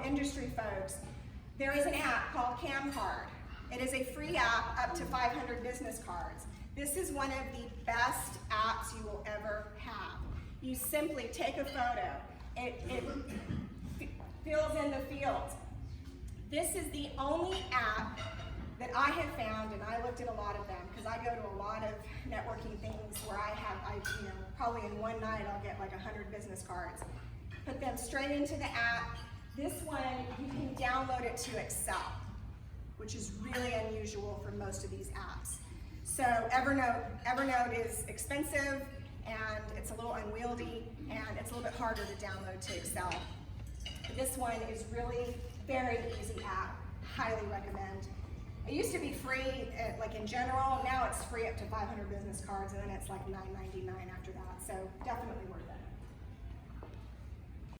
industry folks, there is an app called CamCard. It is a free app up to 500 business cards. This is one of the best apps you will ever have. You simply take a photo. It fills in the fields. This is the only app that I have found, and I looked at a lot of them because I go to a lot of networking things where probably in one night I'll get like 100 business cards. Put them straight into the app. This one, you can download it to Excel, which is really unusual for most of these apps. So Evernote is expensive and it's a little unwieldy and it's a little bit harder to download to Excel. But this one is really very easy app, highly recommend. It used to be free, like in general, now it's free up to 500 business cards and then it's like $9.99 after that, so definitely worth it.